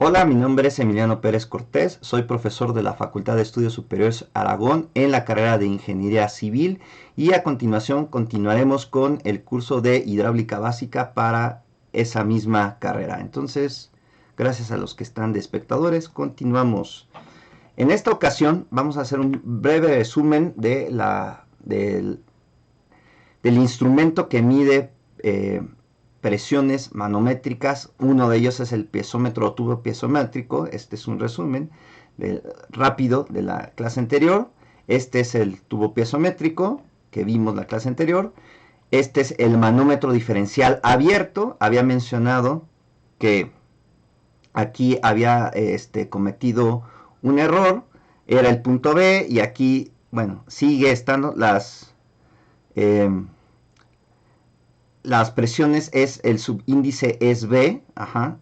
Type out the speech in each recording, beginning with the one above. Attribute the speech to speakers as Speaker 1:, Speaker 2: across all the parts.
Speaker 1: Hola, mi nombre es Emiliano Pérez Cortés, soy profesor de la Facultad de Estudios Superiores Aragón en la carrera de Ingeniería Civil y a continuación continuaremos con el curso de Hidráulica Básica para esa misma carrera. Entonces, gracias a los que están de espectadores, continuamos. En esta ocasión vamos a hacer un breve resumen del instrumento que mide presiones manométricas. Uno de ellos es el piezómetro o tubo piezométrico. Este es un resumen rápido de la clase anterior. Este es el tubo piezométrico que vimos la clase anterior. Este es el manómetro diferencial abierto. Había mencionado que aquí había cometido un error. Era el punto B y aquí, bueno, sigue estando las presiones, es el subíndice es B,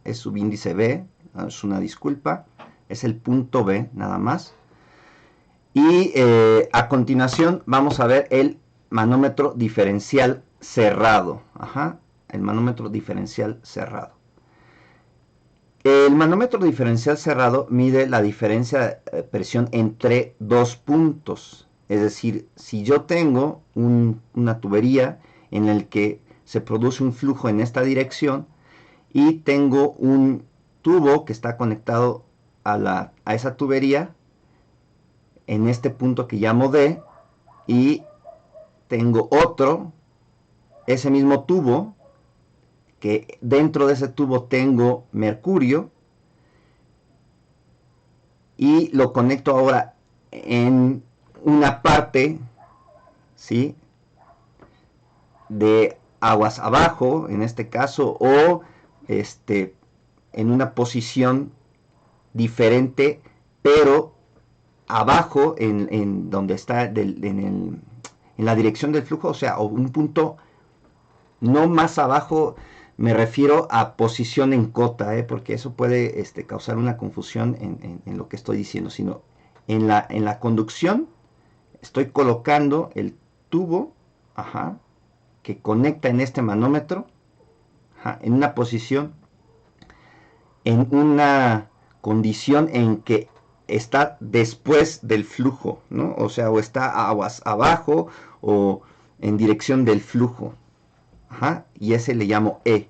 Speaker 1: es subíndice B, es una disculpa, es el punto B nada más. Y a continuación vamos a ver el manómetro diferencial cerrado, el manómetro diferencial cerrado. El manómetro diferencial cerrado mide la diferencia de presión entre dos puntos, es decir, si yo tengo una tubería en el que se produce un flujo en esta dirección y tengo un tubo que está conectado a esa tubería en este punto que llamo D, y tengo otro, ese mismo tubo, que dentro de ese tubo tengo mercurio y lo conecto ahora en una parte, ¿sí?, de aguas abajo, en este caso, o en una posición diferente, pero abajo, en donde está en la dirección del flujo, o sea, o un punto no más abajo. Me refiero a posición en cota, porque eso puede causar una confusión en lo que estoy diciendo, sino en la conducción estoy colocando el tubo, que conecta en este manómetro, en una posición, en una condición en que está después del flujo, ¿no? O sea, o está aguas abajo o en dirección del flujo, y ese le llamo E.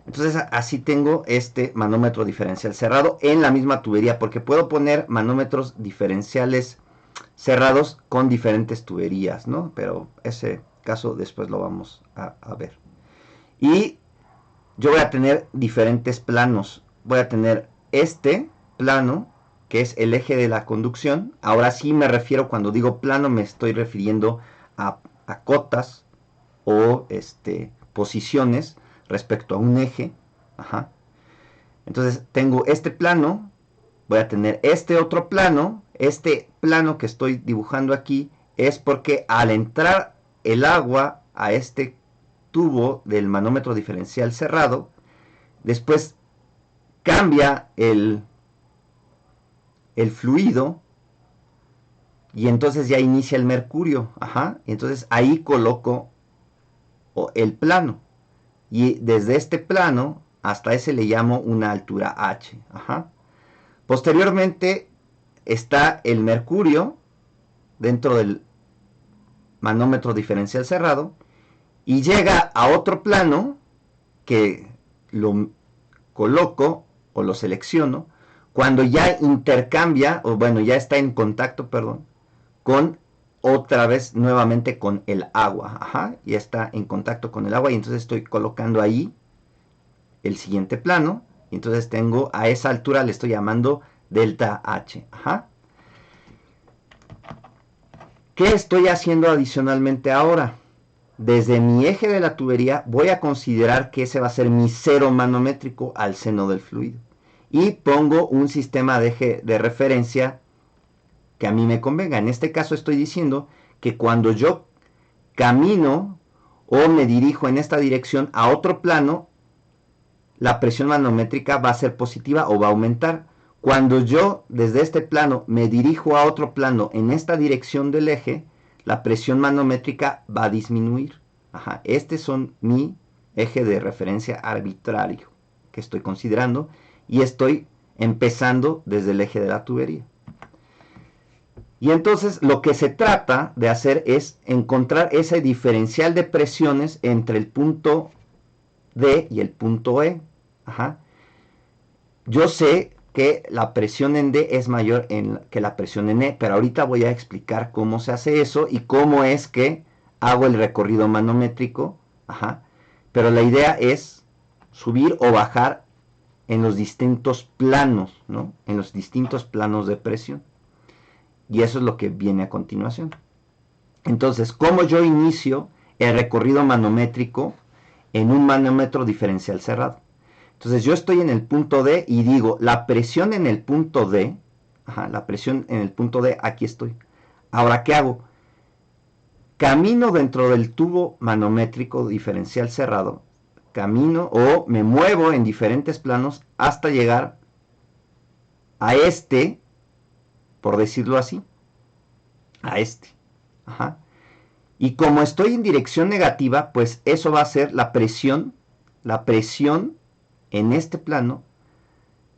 Speaker 1: Entonces así tengo este manómetro diferencial cerrado en la misma tubería, porque puedo poner manómetros diferenciales cerrados con diferentes tuberías, ¿no? Pero ese caso después lo vamos a ver. Y yo voy a tener diferentes planos. Voy a tener este plano, que es el eje de la conducción. Ahora sí me refiero, cuando digo plano, me estoy refiriendo a cotas o posiciones respecto a un eje. Entonces tengo este plano, voy a tener este otro plano. Este plano que estoy dibujando aquí es porque al entrar el agua a este tubo del manómetro diferencial cerrado, después cambia el fluido y entonces ya inicia el mercurio. Y entonces ahí coloco el plano. Y desde este plano hasta ese le llamo una altura H. Posteriormente está el mercurio dentro del manómetro diferencial cerrado y llega a otro plano que lo coloco o lo selecciono cuando ya intercambia, o bueno, ya está en contacto, perdón, con otra vez nuevamente con el agua. Ya está en contacto con el agua y entonces estoy colocando ahí el siguiente plano. Y entonces tengo a esa altura, le estoy llamando delta H. ¿Qué estoy haciendo adicionalmente ahora? Desde mi eje de la tubería voy a considerar que ese va a ser mi cero manométrico al seno del fluido. Y pongo un sistema de eje de referencia que a mí me convenga. En este caso estoy diciendo que cuando yo camino o me dirijo en esta dirección a otro plano, la presión manométrica va a ser positiva o va a aumentar. Cuando yo desde este plano me dirijo a otro plano en esta dirección del eje, la presión manométrica va a disminuir. Este son mi eje de referencia arbitrario que estoy considerando y estoy empezando desde el eje de la tubería. Y entonces lo que se trata de hacer es encontrar ese diferencial de presiones entre el punto D y el punto E. Ajá. Yo sé que la presión en D es mayor que la presión en E, pero ahorita voy a explicar cómo se hace eso y cómo es que hago el recorrido manométrico. Ajá. Pero la idea es subir o bajar en los distintos planos, ¿no? En los distintos planos de presión. Y eso es lo que viene a continuación. Entonces, ¿cómo yo inicio el recorrido manométrico en un manómetro diferencial cerrado? Entonces, yo estoy en el punto D y digo, la presión en el punto D, la presión en el punto D, aquí estoy. Ahora, ¿qué hago? Camino dentro del tubo manométrico diferencial cerrado, camino o me muevo en diferentes planos hasta llegar a este, por decirlo así, a este. Ajá. Y como estoy en dirección negativa, pues eso va a ser la presión en este plano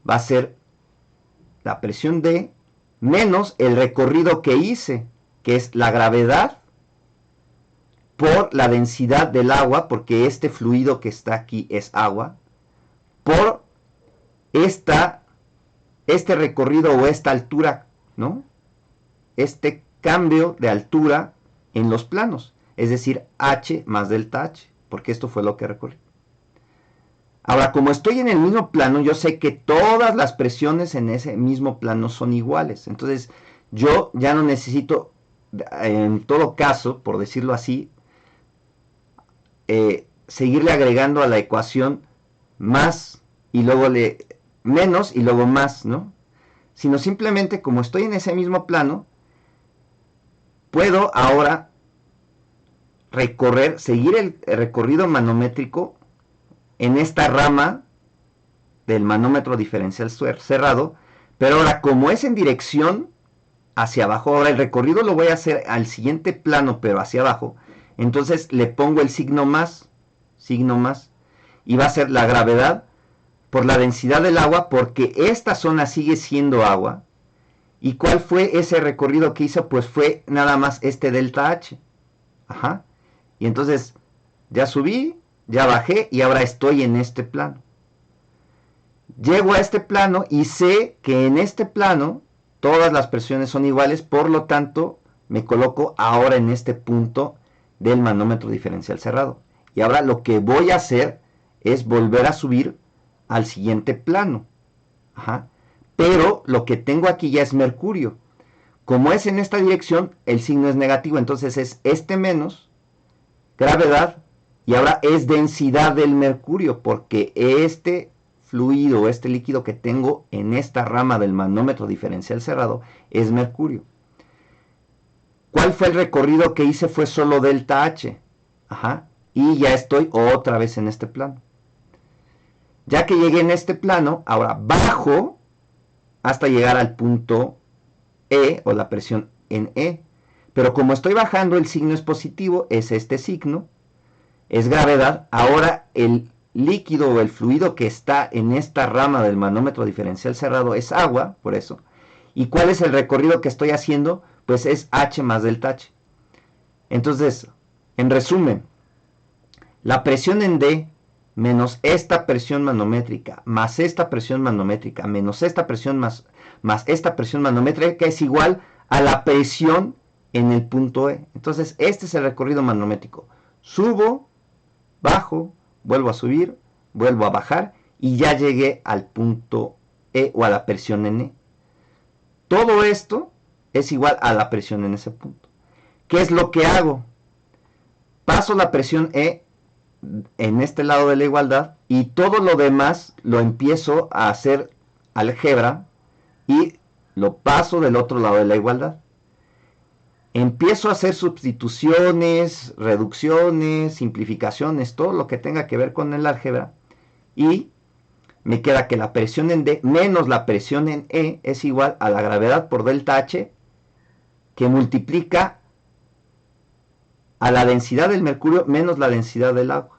Speaker 1: va a ser la presión D menos el recorrido que hice, que es la gravedad por la densidad del agua, porque este fluido que está aquí es agua, por este recorrido o esta altura, ¿no? Este cambio de altura en los planos, es decir, H más delta H, porque esto fue lo que recorrí. Ahora, como estoy en el mismo plano, yo sé que todas las presiones en ese mismo plano son iguales. Entonces, yo ya no necesito, en todo caso, por decirlo así, seguirle agregando a la ecuación más y luego menos y luego más, ¿no? Sino simplemente, como estoy en ese mismo plano, puedo ahora seguir el recorrido manométrico en esta rama del manómetro diferencial cerrado, pero ahora como es en dirección hacia abajo, ahora el recorrido lo voy a hacer al siguiente plano, pero hacia abajo, entonces le pongo el signo más, y va a ser la gravedad por la densidad del agua, porque esta zona sigue siendo agua. ¿Y cuál fue ese recorrido que hizo? Pues fue nada más este delta H. Ajá. Y entonces ya subí, ya bajé y ahora estoy en este plano. Llego a este plano y sé que en este plano todas las presiones son iguales, por lo tanto me coloco ahora en este punto del manómetro diferencial cerrado. Y ahora lo que voy a hacer es volver a subir al siguiente plano. Ajá. Pero lo que tengo aquí ya es mercurio. Como es en esta dirección, el signo es negativo, entonces es este menos gravedad y ahora es densidad del mercurio, porque este fluido, este líquido que tengo en esta rama del manómetro diferencial cerrado es mercurio. ¿Cuál fue el recorrido que hice? Fue solo delta H. Ajá. Y ya estoy otra vez en este plano. Ya que llegué en este plano, ahora bajo hasta llegar al punto E o la presión en E. Pero como estoy bajando, el signo es positivo, es este signo, es gravedad. Ahora el líquido o el fluido que está en esta rama del manómetro diferencial cerrado es agua, por eso. ¿Y cuál es el recorrido que estoy haciendo? Pues es H más delta H. Entonces, en resumen, la presión en D menos esta presión manométrica, más esta presión manométrica, menos esta presión más esta presión manométrica es igual a la presión en el punto E. Entonces, este es el recorrido manométrico. Subo, bajo, vuelvo a subir, vuelvo a bajar y ya llegué al punto E o a la presión en E. Todo esto es igual a la presión en ese punto. ¿Qué es lo que hago? Paso la presión E en este lado de la igualdad y todo lo demás lo empiezo a hacer álgebra y lo paso del otro lado de la igualdad. Empiezo a hacer sustituciones, reducciones, simplificaciones, todo lo que tenga que ver con el álgebra y me queda que la presión en D menos la presión en E es igual a la gravedad por delta H que multiplica a la densidad del mercurio menos la densidad del agua.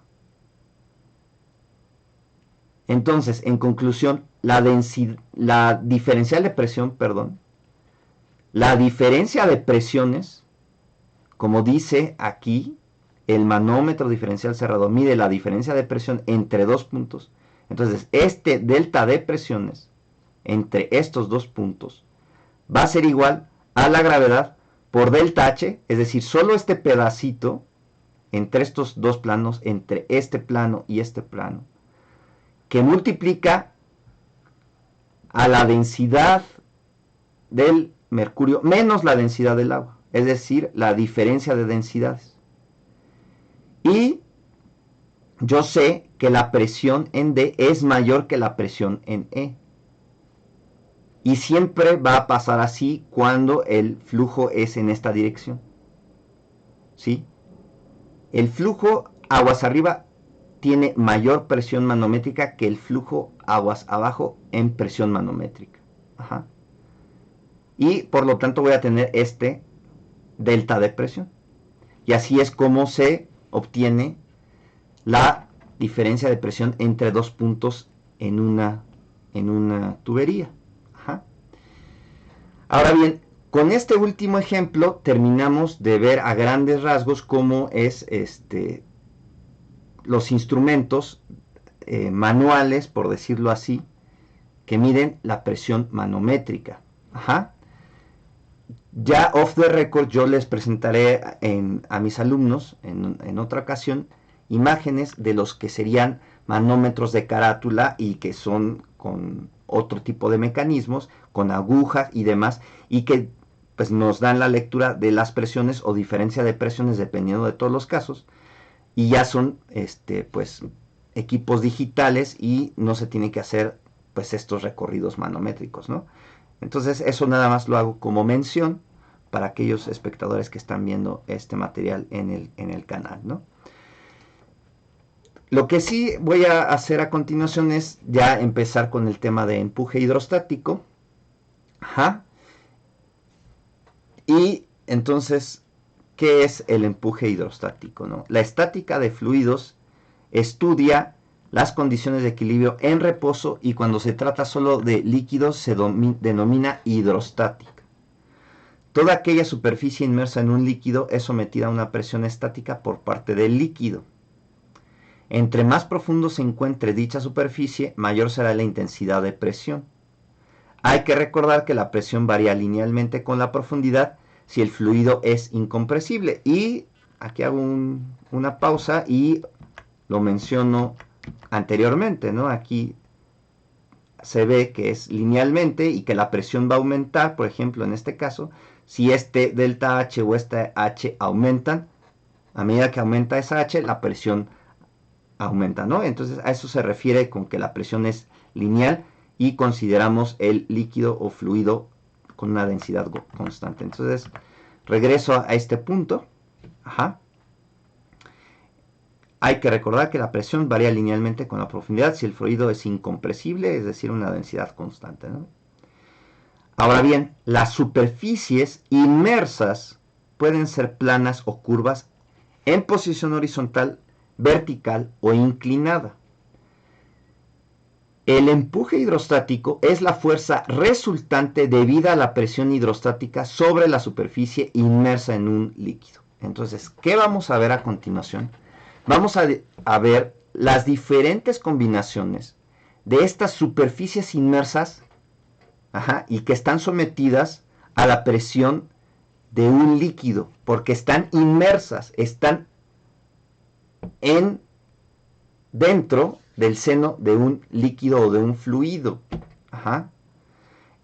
Speaker 1: Entonces, en conclusión, la diferencial de presión, perdón, la diferencia de presiones, como dice aquí, el manómetro diferencial cerrado mide la diferencia de presión entre dos puntos. Entonces, este delta de presiones entre estos dos puntos va a ser igual a la gravedad por delta H, es decir, solo este pedacito entre estos dos planos, entre este plano y este plano, que multiplica a la densidad del mercurio menos la densidad del agua, es decir, la diferencia de densidades. Y yo sé que la presión en D es mayor que la presión en E. Y siempre va a pasar así cuando el flujo es en esta dirección. ¿Sí? El flujo aguas arriba tiene mayor presión manométrica que el flujo aguas abajo en presión manométrica. Ajá. Y por lo tanto voy a tener este delta de presión. Y así es como se obtiene la diferencia de presión entre dos puntos en una tubería. Ajá. Ahora bien, con este último ejemplo terminamos de ver a grandes rasgos cómo es los instrumentos manuales, por decirlo así, que miden la presión manométrica. Ajá. Ya off the record yo les presentaré a mis alumnos en otra ocasión imágenes de los que serían manómetros de carátula y que son con otro tipo de mecanismos, con agujas y demás, y que pues nos dan la lectura de las presiones o diferencia de presiones dependiendo de todos los casos, y ya son pues equipos digitales y no se tiene que hacer pues estos recorridos manométricos, ¿no? Entonces eso nada más lo hago como mención para aquellos espectadores que están viendo este material en el canal, ¿no? Lo que sí voy a hacer a continuación es ya empezar con el tema de empuje hidrostático. Ajá. Y entonces, ¿qué es el empuje hidrostático, no? La estática de fluidos estudia las condiciones de equilibrio en reposo y cuando se trata solo de líquidos se denomina hidrostática. Toda aquella superficie inmersa en un líquido es sometida a una presión estática por parte del líquido. Entre más profundo se encuentre dicha superficie, mayor será la intensidad de presión. Hay que recordar que la presión varía linealmente con la profundidad si el fluido es incompresible. Y aquí hago una pausa y lo menciono anteriormente, ¿no? Aquí se ve que es linealmente y que la presión va a aumentar, por ejemplo, en este caso, si este delta H o esta H aumentan, a medida que aumenta esa H, la presión aumenta, ¿no? Entonces a eso se refiere con que la presión es lineal y consideramos el líquido o fluido con una densidad constante. Entonces regreso a este punto. Ajá. Hay que recordar que la presión varía linealmente con la profundidad si el fluido es incompresible, es decir, una densidad constante, ¿no? Ahora bien, las superficies inmersas pueden ser planas o curvas en posición horizontal, vertical o inclinada. El empuje hidrostático es la fuerza resultante debida a la presión hidrostática sobre la superficie inmersa en un líquido. Entonces, ¿qué vamos a ver a continuación? Vamos a ver las diferentes combinaciones de estas superficies inmersas, ajá, y que están sometidas a la presión de un líquido, porque están inmersas, están dentro del seno de un líquido o de un fluido. Ajá.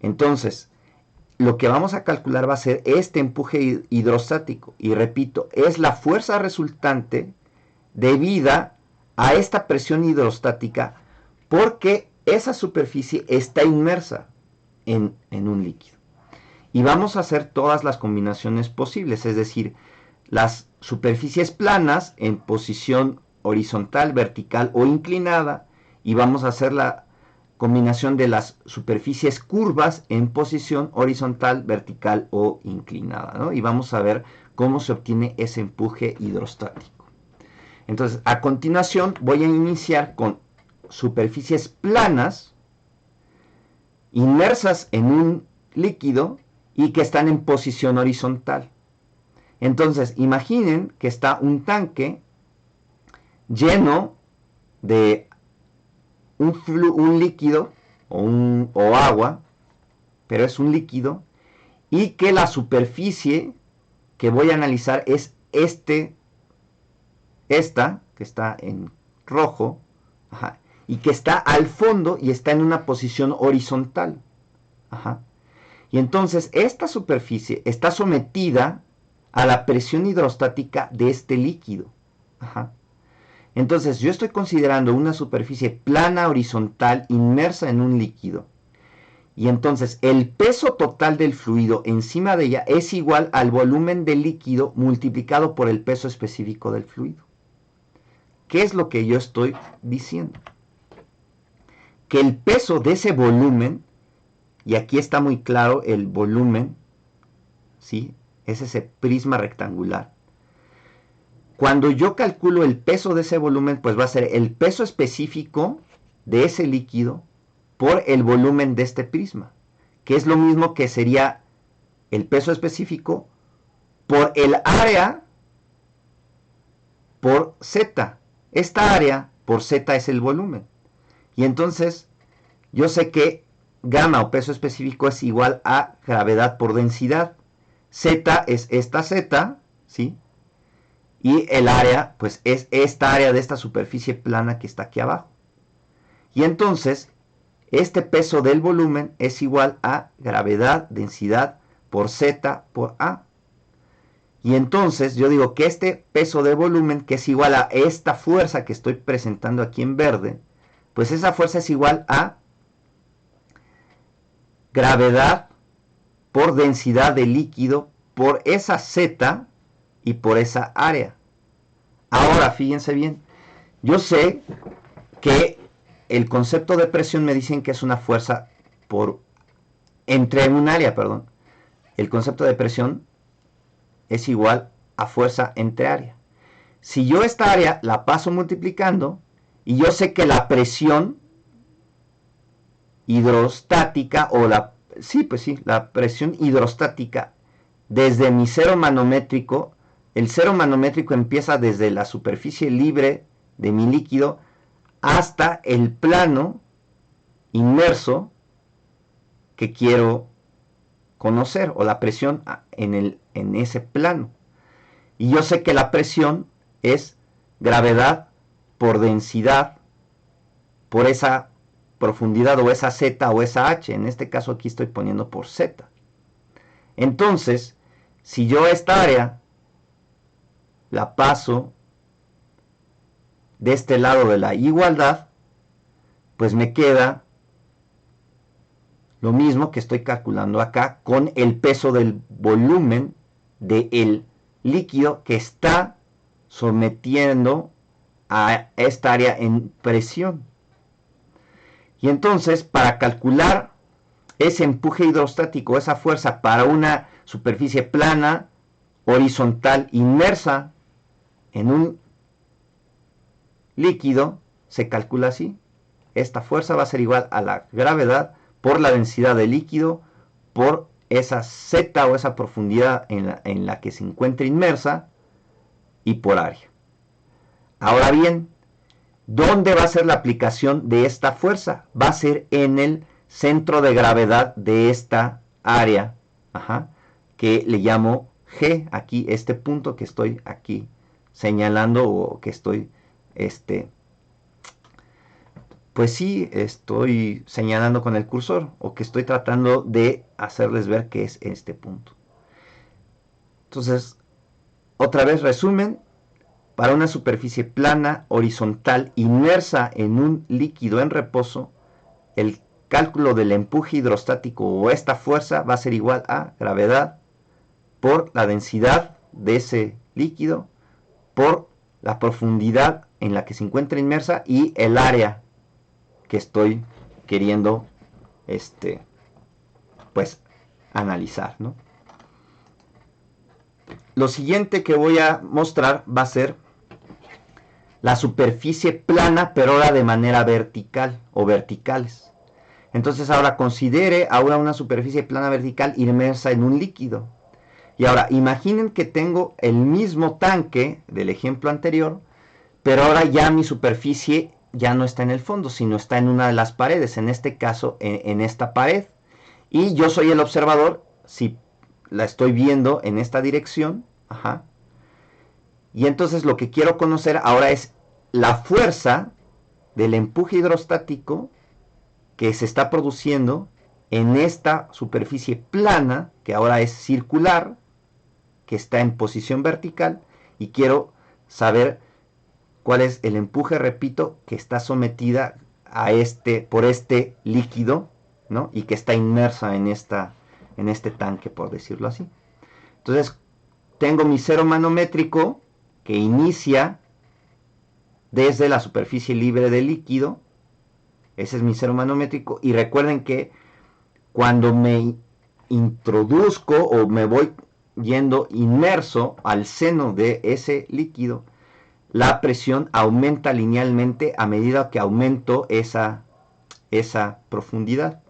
Speaker 1: Entonces, lo que vamos a calcular va a ser este empuje hidrostático. Y repito, es la fuerza resultante debida a esta presión hidrostática porque esa superficie está inmersa en un líquido. Y vamos a hacer todas las combinaciones posibles, es decir, las superficies planas en posición horizontal, vertical o inclinada, y vamos a hacer la combinación de las superficies curvas en posición horizontal, vertical o inclinada, ¿no? Y vamos a ver cómo se obtiene ese empuje hidrostático. Entonces, a continuación voy a iniciar con superficies planas inmersas en un líquido y que están en posición horizontal. Entonces, imaginen que está un tanque lleno de un líquido o agua, pero es un líquido, y que la superficie que voy a analizar es esta, que está en rojo, ajá, y que está al fondo y está en una posición horizontal. Ajá. Y entonces esta superficie está sometida a la presión hidrostática de este líquido. Ajá. Entonces yo estoy considerando una superficie plana horizontal inmersa en un líquido. Y entonces el peso total del fluido encima de ella es igual al volumen del líquido multiplicado por el peso específico del fluido. ¿Qué es lo que yo estoy diciendo? Que el peso de ese volumen, y aquí está muy claro el volumen, ¿sí? Es ese prisma rectangular. Cuando yo calculo el peso de ese volumen, pues va a ser el peso específico de ese líquido por el volumen de este prisma, que es lo mismo que sería el peso específico por el área por Z. Esta área por Z es el volumen. Y entonces yo sé que gamma o peso específico es igual a gravedad por densidad. Z es esta Z, ¿sí? Y el área, pues es esta área de esta superficie plana que está aquí abajo. Y entonces, este peso del volumen es igual a gravedad, densidad, por Z por A. Y entonces yo digo que este peso de volumen, que es igual a esta fuerza que estoy presentando aquí en verde, pues esa fuerza es igual a gravedad por densidad de líquido por esa Z y por esa área. Ahora, fíjense bien, yo sé que el concepto de presión me dicen que es una fuerza entre un área, perdón. El concepto de presión es igual a fuerza entre área. Si yo esta área la paso multiplicando y yo sé que la presión hidrostática o la presión hidrostática desde mi cero manométrico, el cero manométrico empieza desde la superficie libre de mi líquido hasta el plano inmerso que quiero conocer, o la presión en ese plano. Y yo sé que la presión es gravedad por densidad por esa profundidad o esa Z o esa H. En este caso aquí estoy poniendo por Z. Entonces, si yo esta área la paso de este lado de la igualdad, pues me queda lo mismo que estoy calculando acá con el peso del volumen del líquido que está sometiendo a esta área en presión. Y entonces, para calcular ese empuje hidrostático, esa fuerza para una superficie plana, horizontal, inmersa en un líquido, se calcula así. Esta fuerza va a ser igual a la gravedad por la densidad del líquido, por esa Z o esa profundidad en la que se encuentra inmersa y por área. Ahora bien, ¿dónde va a ser la aplicación de esta fuerza? Va a ser en el centro de gravedad de esta área, que le llamo G, aquí este punto que estoy aquí señalando o que estoy pues sí, estoy señalando con el cursor o que estoy tratando de hacerles ver que es este punto. Entonces, otra vez resumen, para una superficie plana, horizontal, inmersa en un líquido en reposo, el cálculo del empuje hidrostático o esta fuerza va a ser igual a gravedad por la densidad de ese líquido, por la profundidad en la que se encuentra inmersa y el área que estoy queriendo pues analizar, ¿no? Lo siguiente que voy a mostrar va a ser la superficie plana, pero ahora de manera vertical o verticales. Entonces ahora considere ahora una superficie plana vertical inmersa en un líquido. Y ahora imaginen que tengo el mismo tanque del ejemplo anterior, pero ahora ya mi superficie ya no está en el fondo, sino está en una de las paredes, en este caso en esta pared. Y yo soy el observador, si la estoy viendo en esta dirección, ajá. Y entonces lo que quiero conocer ahora es la fuerza del empuje hidrostático que se está produciendo en esta superficie plana, que ahora es circular, que está en posición vertical, y quiero saber cuál es el empuje, repito, que está sometida a por este líquido, ¿no? Y que está inmersa en este tanque, por decirlo así. Entonces, tengo mi cero manométrico que inicia desde la superficie libre del líquido. Ese es mi cero manométrico. Y recuerden que cuando me introduzco o me voy yendo inmerso al seno de ese líquido, la presión aumenta linealmente a medida que aumento esa profundidad.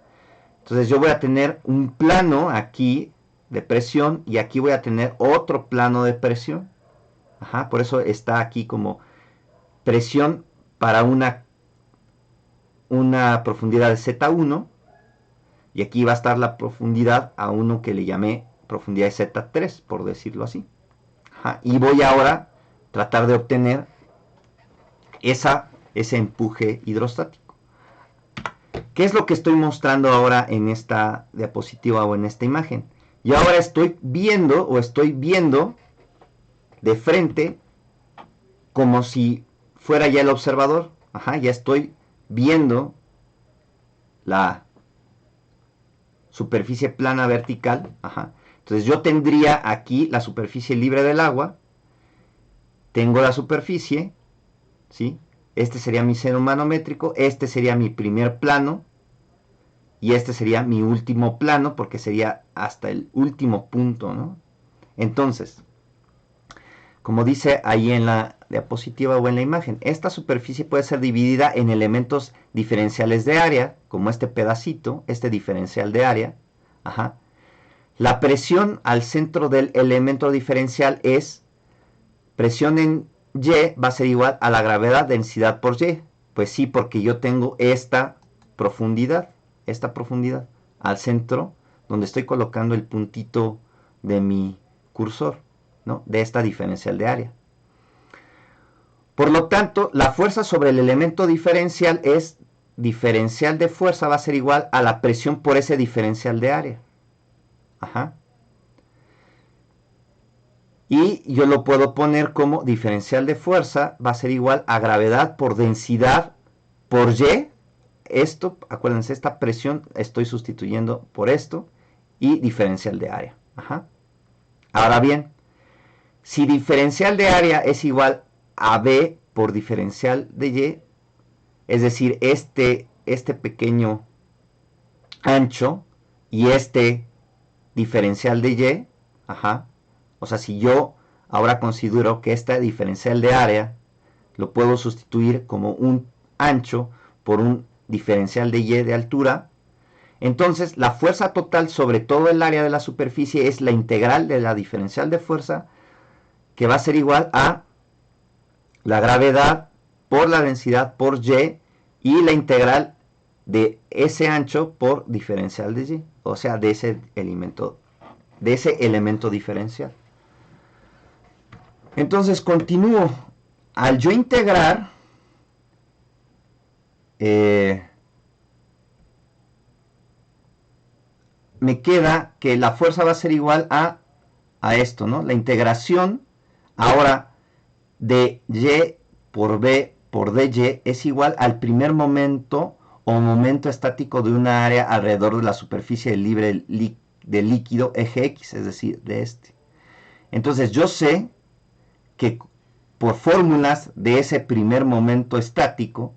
Speaker 1: Entonces yo voy a tener un plano aquí de presión y aquí voy a tener otro plano de presión. Ajá, por eso está aquí como presión para una profundidad de Z1, y aquí va a estar la profundidad a uno que le llamé profundidad de Z3, por decirlo así. Ajá, y voy ahora a tratar de obtener ese empuje hidrostático. ¿Qué es lo que estoy mostrando ahora en esta diapositiva o en esta imagen? Y ahora estoy viendo de frente como si fuera ya el observador. Ajá, ya estoy viendo la superficie plana vertical. Ajá. Entonces yo tendría aquí la superficie libre del agua. Tengo la superficie, ¿sí? Este sería mi seno manométrico, este sería mi primer plano, y este sería mi último plano, porque sería hasta el último punto, ¿no? Entonces, como dice ahí en la diapositiva o en la imagen, esta superficie puede ser dividida en elementos diferenciales de área, como este pedacito, este diferencial de área. Ajá. La presión al centro del elemento diferencial es presión en Y, va a ser igual a la gravedad densidad por Y. Pues sí, porque yo tengo esta profundidad al centro, donde estoy colocando el puntito de mi cursor, ¿no? De esta diferencial de área. Por lo tanto, la fuerza sobre el elemento diferencial es diferencial de fuerza, va a ser igual a la presión por ese diferencial de área. Ajá. Y yo lo puedo poner como diferencial de fuerza, va a ser igual a gravedad por densidad por Y. Esto, acuérdense, esta presión estoy sustituyendo por esto, y diferencial de área. Ajá. Ahora bien, si diferencial de área es igual a B por diferencial de Y, es decir, este pequeño ancho y este diferencial de Y, ajá, o sea, si yo ahora considero que esta diferencial de área lo puedo sustituir como un ancho por un diferencial de Y de altura, entonces la fuerza total sobre todo el área de la superficie es la integral de la diferencial de fuerza, que va a ser igual a la gravedad por la densidad por y la integral de ese ancho por diferencial de Y, o sea, de ese elemento diferencial. Entonces continúo. Al yo integrar, me queda que la fuerza va a ser igual a esto, ¿no? La integración ahora de Y por B por dy es igual al primer momento o momento estático de una área alrededor de la superficie libre del líquido eje X, es decir, de este. Entonces yo sé que por fórmulas de ese primer momento estático,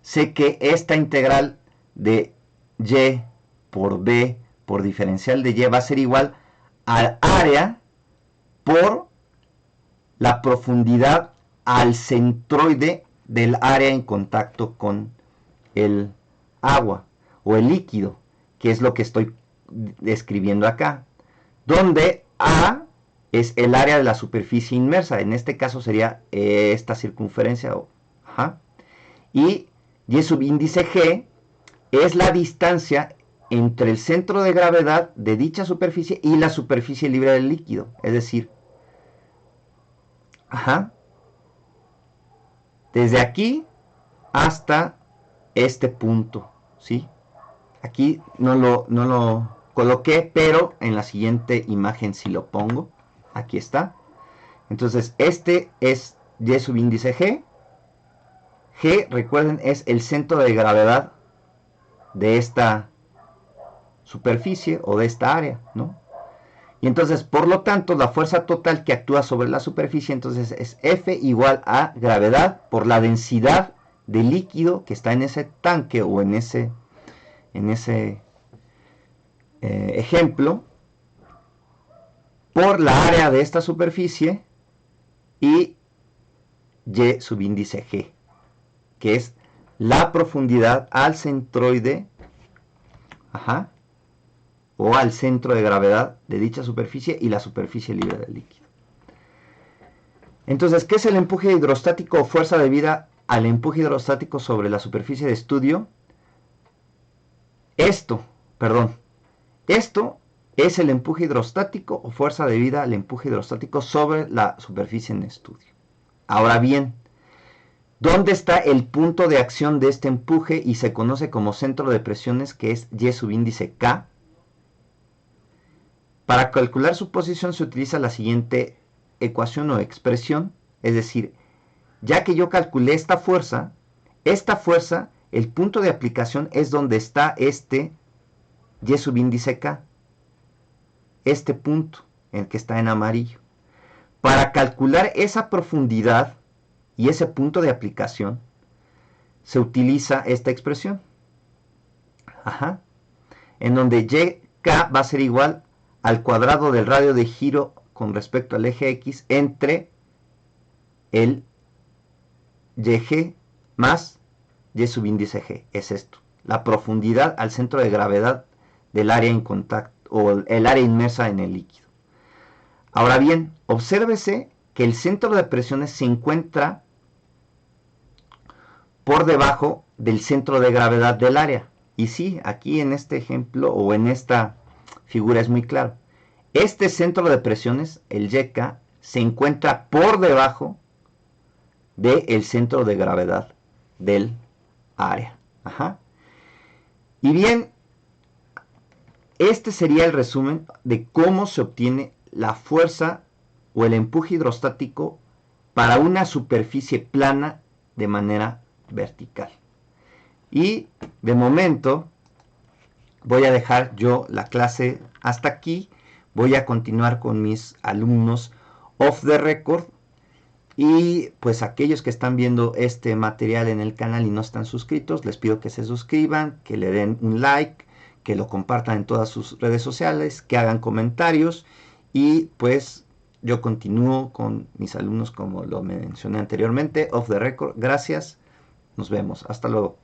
Speaker 1: sé que esta integral de Y por B por diferencial de Y va a ser igual al área por la profundidad al centroide del área en contacto con el agua o el líquido, que es lo que estoy describiendo acá, donde A es el área de la superficie inmersa, en este caso sería esta circunferencia, y Y subíndice G es la distancia entre el centro de gravedad de dicha superficie y la superficie libre del líquido, es decir, desde aquí hasta este punto, ¿sí? Aquí no lo coloqué, pero en la siguiente imagen sí lo pongo. Aquí está. Entonces, este es Y subíndice G. G, recuerden, es el centro de gravedad de esta superficie o de esta área, ¿no? Y entonces, por lo tanto, la fuerza total que actúa sobre la superficie, entonces es F igual a gravedad por la densidad de líquido que está en ese tanque o en ese ejemplo, por la área de esta superficie y Y subíndice G, que es la profundidad al centroide, o al centro de gravedad de dicha superficie y la superficie libre del líquido. Entonces, ¿qué es el empuje hidrostático o fuerza debida al empuje hidrostático sobre la superficie de estudio? Esto es el empuje hidrostático o fuerza debida al empuje hidrostático sobre la superficie en estudio. Ahora bien, ¿dónde está el punto de acción de este empuje y se conoce como centro de presiones, que es Y subíndice K? Para calcular su posición se utiliza la siguiente ecuación o expresión, es decir, ya que yo calculé esta fuerza, el punto de aplicación es donde está este Y subíndice K, este punto, el que está en amarillo. Para calcular esa profundidad y ese punto de aplicación, se utiliza esta expresión, en donde YK va a ser igual al cuadrado del radio de giro con respecto al eje X entre el YG más Y subíndice G. Es esto, la profundidad al centro de gravedad del área en contacto o el área inmersa en el líquido. Ahora bien, obsérvese que el centro de presiones se encuentra por debajo del centro de gravedad del área. Y sí, aquí en este ejemplo o en esta figura es muy claro. Este centro de presiones, el YK, se encuentra por debajo del centro de gravedad del área. Y bien, este sería el resumen de cómo se obtiene la fuerza o el empuje hidrostático para una superficie plana de manera vertical. Y de momento voy a dejar yo la clase hasta aquí. Voy a continuar con mis alumnos off the record. Y pues aquellos que están viendo este material en el canal y no están suscritos, les pido que se suscriban, que le den un like, que lo compartan en todas sus redes sociales, que hagan comentarios y pues yo continúo con mis alumnos como lo mencioné anteriormente, off the record. Gracias, nos vemos, hasta luego.